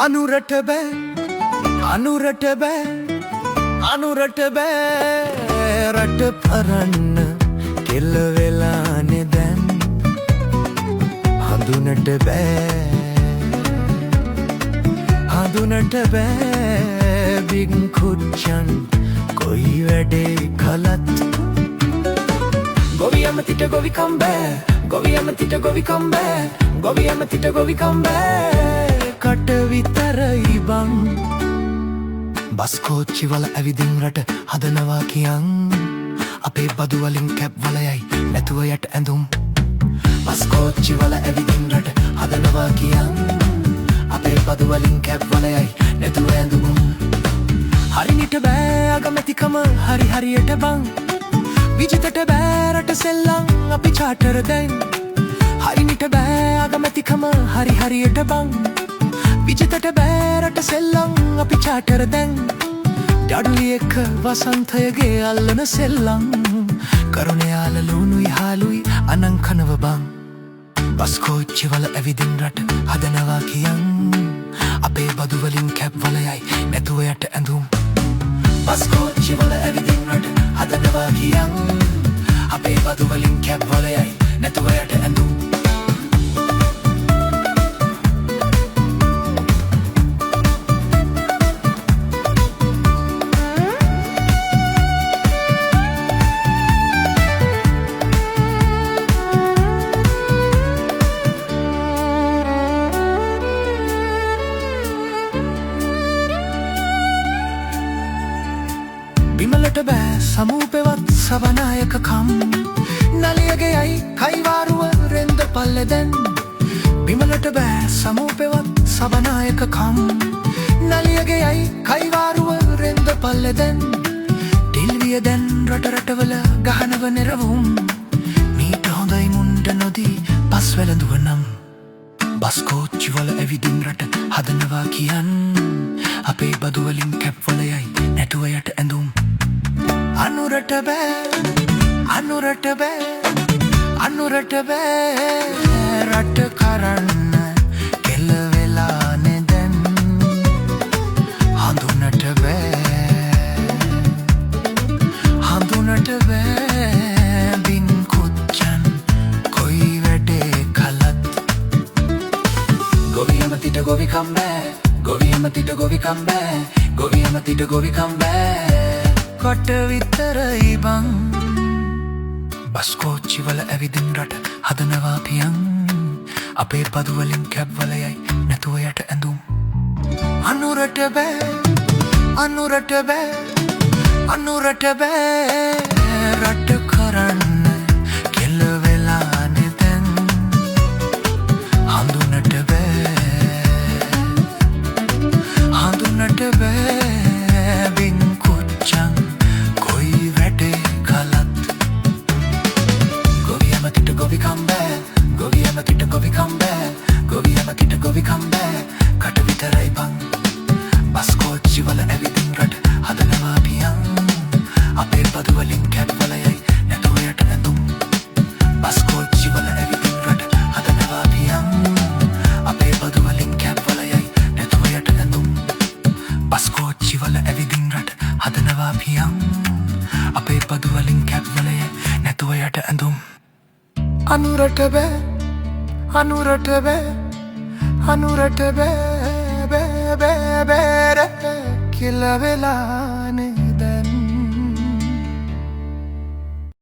අනුරට බෑ අනුරට බෑ අනුරට බෑ රට පරන්න කෙල්ල වෙලානේ දැන් හඳුනට බෑ බින් කුච්චන් කොයි වැඩේ කලත් ගොවියමතිට ගොවිකම් බෑ ගොවියමතිට ගොවිකම් බෑ ගොවියමතිට ගොවිකම් බෑ කට විතරයි බං බස් කෝච්චි වල ඇවිදින් රට හදනවා කියන් අපේ බදු වලින් කැප් වලයයි නැතුව යට ඇඳුම් බස් කෝච්චි වල ඇවිදින් රට හදනවා කියන් අපේ බදු වලින් කැප් වලයයි නැතුව ඇඳුම් හරිනිට බෑ අගමැතිකම හරි හරියට බං විජිතට බෑ රට සෙල්ලම් අපි චාටර් දැන් හරිනිට බෑ අගමැතිකම හරි හරියට බං විජිතට බෑ රට සෙල්ලම් අපි චාටර් දැන් ඩඩුලි එක්ක වසන්තයගේ අල්ලන සෙල්ලම් කරුණයාල ලුණුයි හාලුයි අනංකනව බං බස් කෝච්චි වල ඇවිදින් රට හදනවා කියන් අපේ බදු වලින් කැප් වලයයි නැතුව යට ඇඳුම් බස් කෝච්චි වල ඇවිදින් රට හදනවා කියන් අපේ බදු වලින් කැප් වලයයි නැතුව යට ඇඳුම් බිමලට බෑ සමූපෙවත් සබනායකකම් නලියගේ අයි කයිවාරුව රෙන්ද පල්ලෙ දැන් බිමලට බෑ සමූපෙවත් සබනායකකම් නලියගේ අයි කයිවාරුව රෙන්ද පල්ලෙ දැන් ටිල්විය දැන් රටරටවල ගහනව නෙරවුම් මීට හොඳයි මුන්ට නොදී පස් වැළඳුව නම් බස් කෝච්චි වල ඇවිදින් රට හදනවා කියන් අපේ බදු වලින් කැප් වලයයි නැතුව යට ඇඳුම් අනුරට බෑ අනුරට බෑ අනුරට බෑ රට කරන්න කෙල්ල වෙලානේ දැන් හඳුනට බෑ බින් කුච්චන් කොයි වැඩේ කලත් ගොවියමතිට ගොවිකම් බෑ ගොවියමතිට ගොවිකම් බෑ ගොවියමතිට ගොවිකම් බෑ කොට විතරයි බං බස් කෝච්චි වල ඇවිදින් රට හදනවා පියන් අපේ බදු වලින් කැප් වලයයි නැතුව යට ඇඳුම් අනුරට බෑ අනුරට බෑ අනුරට බෑ රට කරන්න කෙල්ල වෙලානේ දැන් හඳුනට බෑ බින් කුච්චන් කොයි වැඩේ කලත් ගොවියමතිට ගොවිකම් බෑ ගොවියමතිට ගොවිකම් බෑ ගොවියමතිට ගොවිකම් බෑ කට විතරයි බං බස් කෝච්චි වල ඇවිදින් රට හදනවා පියන් අපේ බදු වලින් කැප් වලයයි නැතුව යට ඇඳුම් බස් කෝච්චි වල ඇවිදින් රට හදනවා පියන් අපේ බදු වලින් කැප් වලයයි නැතුව යට ඇඳුම් බස් කෝච්චි වල ඇවිදින් රට හදනවා පියන් අපේ බදු වලින් කැප් වලයයි නැතුව යට ඇඳුම් අනුරට බෑ අනුරට බෑ අනුරට බෑ කෙල්ල වෙලානේ